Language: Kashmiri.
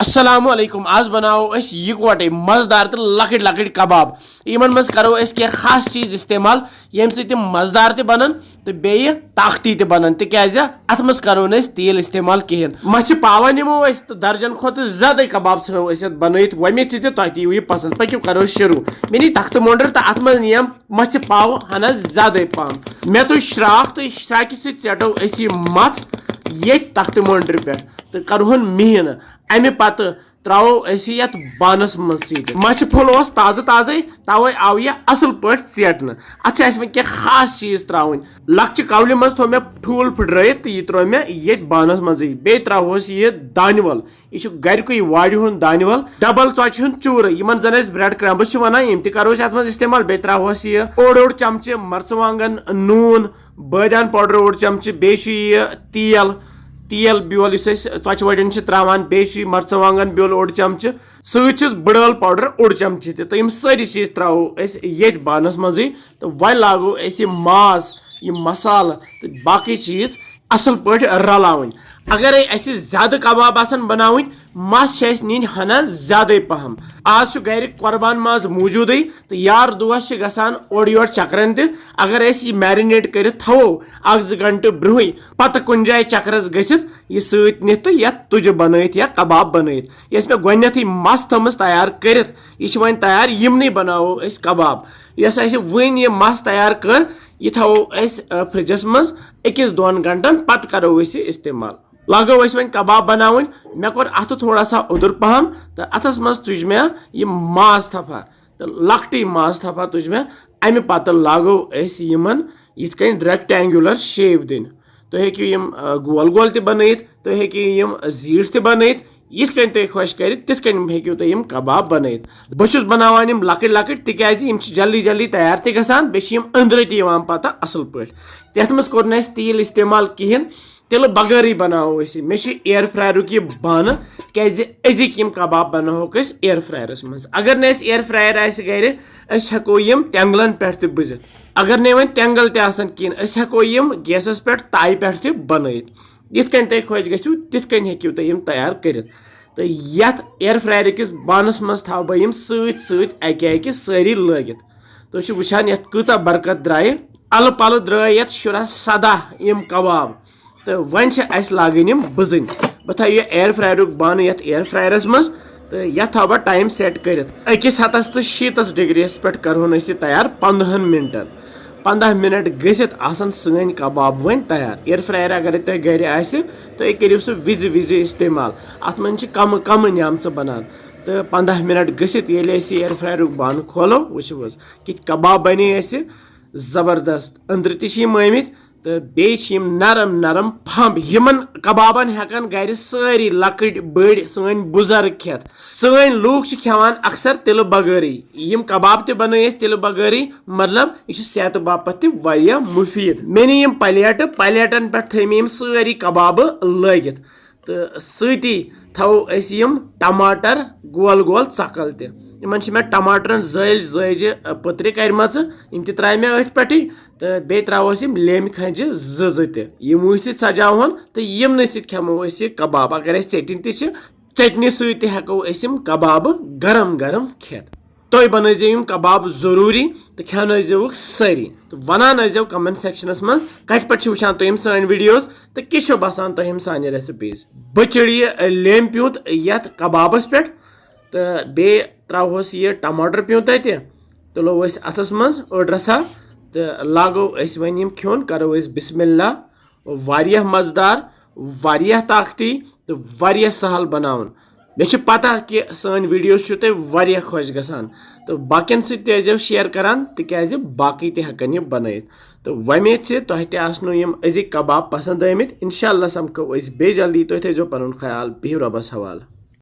अस्सलामुअलैकुम आज बनाओ अस यकवटे मजेदार तो लकट लकट कबाब इमन मज करो अस क्या खास चीज इस्तेमाल यम से मजेदार ते बनन तो बे ताकती ते बनन तिकाज अत मज करो न तेल इस्तेमाल कहें मछ पावा निमो अस तो दर्जन खुद ज्यादा कबाब छो अस बनत वमे तुह यह पसंद पकि करो शुरू मे नी तख्त मोंडर तो अत मज नियम मछ पाव हना ज्यादा पहम मे तो श्राक तो श्राक सटो अस मथ ये तख्त मोंडर पे तो करहन मिहन अमे पत त्रो अत बानस मज मछ फुल ताज़ा ताज़े तवे आव यह असल पे चेटन अत क्या खास चीज त्रावन लक्च कवल मज थो मे ठूल फुट यह त्रो मे ये बानस मज बे त्रोस यह दानवल यह गरक वाड़ हूं दानवल डबल चौच हूं चूर इन जन ब्रेड क्रम्ब्स वन तम करो अत मज इस्तेमाल बे त्रोस यह ओड़ चमचे मर्चवांगन नून बादान पाउडर ओड़ चमचे बे तेल तेल ब्योल चौच वड़न त्रावान बे मर्चवांगन ब्योल ओड़ चमचे सच बड़ल पाउडर ओड़ चमचे तो यम सारी चीज त्रो ये बानस मज तो वन लागो माज यह मसाल तो बाकी चीज असल पे रलावन अगर ज्यादा कबाब बनावन मस नीन हना ज्यादा पहम आज गर कुर्बान माज मौजूद तो यार दोस गसान ओर योर चक्रन अगर यह मैरिनेट कर थो 1-2 घंटे ब्रोह पत कुन जाए चक्रस गसित यह सत नित या तुज बनत या कबाब बनत यस मे गोथी मस थमस तैयार कर वन तैयार यमन बनावो कबाब यस वन यह मस तैयार कर यह थो फ्रिजस मज 1-2 घंटन पत करो इस्तेमाल लगो वन कबाब बनावन मे कोर अत थोड़ा सा उदर पहम तो अथस मज तुज मे यह माज थफा तो लकटी माज थफा तुज मे अमे पत लगो यमन यिथ रेक्टेंगुलर शेप दिन तो हेकि यम गोल गोल ते बनत तो हेकि यम जीठ ते बनत यिथ कन तुम खुश कर तिथ कन हेकि तुम यम कबाब बनत बहुस बनावान यम लकट लकट तिकाज यम जल्दी जल्दी तैयार ते गसान बे यम अंदर ते यवान पता असल पे तथ मज कोर न तेल इस्तेमाल कहें तिल बगैर बनाओ मे एयर फ्रायर यह बान क्या यम कबाब बनाओ एयर फ्रायरस मज अगर न एयर फ्रायर गर हेको यम तेंगलन पे बुजित अगर न वन तेंगल तहन हेको यम गैसस पे ताई पे बनत यिथ कन तुम खुश गो तिथ कन हेकि तुम यम तैयार कर तो यथ एयर फ्रायर किस बानस मज थो बह यम सक सारी लगित तुम वुचान ये कूचा बरकत द्राय अल पल द्राय ये 17 यम कबाब तो वन लागन यम बुजन बह थो यह एयर फ्रायर बान ये एयर फ्रायरस मज तो यह थो बह टाइम सेट कर 1 तो 100 डिग्रीस पे करहन तैयार 15 मिनटन 15 मिनट गसित आसन सन कबाब वन तैयार एयर फ्रायर अगर तुम गर तो करो सह विज विज इस्तेमाल अत मन कम कम न्यामच बनान तो 15 मिनट गसित ये एयर फ्रायर बान खोलो वो कि कबाब बने जबरदस्त अंदर तमित तो बेम नरम नरम फंब यमन कबाबन हेकान गर सारी लकट बड़ सन बुजुर्ग खेत सन लूक खेवान अक्सर तिल बगैरी यम कबाब ते बन तिल बगैरी मतलब यह सेहत बापत मुफीद मे नी यम प्लेटन पे थम सारी कबाब लगित तो सती थो यम टमाटर गोल गोल चकल इन मे टमाटरन जल जज पत्र करम त्रा मे अथ पे तो बे त्रोस लेम खंज यमो सजावन तो यमन खेमो कबाब अगर चटन तटनी सको कबाब गरम गरम खेत तुम बनजो कबाब जरूरी तो खेन सारी तो वनान कमेंट सेक्शनस मज कत पे वुचान तुम सान वीडियोस तो क्या बसान तुम सान रेसिपीज बचड़ यह लेम प्यूत ये कबाबस पे तो बे त्रोस यह टमाटर प्यूत तुलो अथस मज रसा तो लागो वन खोन करो बिस्मिल्लाह वारिया मजेदार वारिया ताकती तो वारिया सहल बनावन मे पता कि सान वीडियोस तुम खुश गसान तो बाकियन सो शेयर करान तिकाज बाकी हेकन यह बनत तो वमेद से तुह तनो यम अजिक कबाब पसंद आमत इंशाल्लाह समको बे जल्दी तुम थो पन ख्याल बिहु रबस हवाल।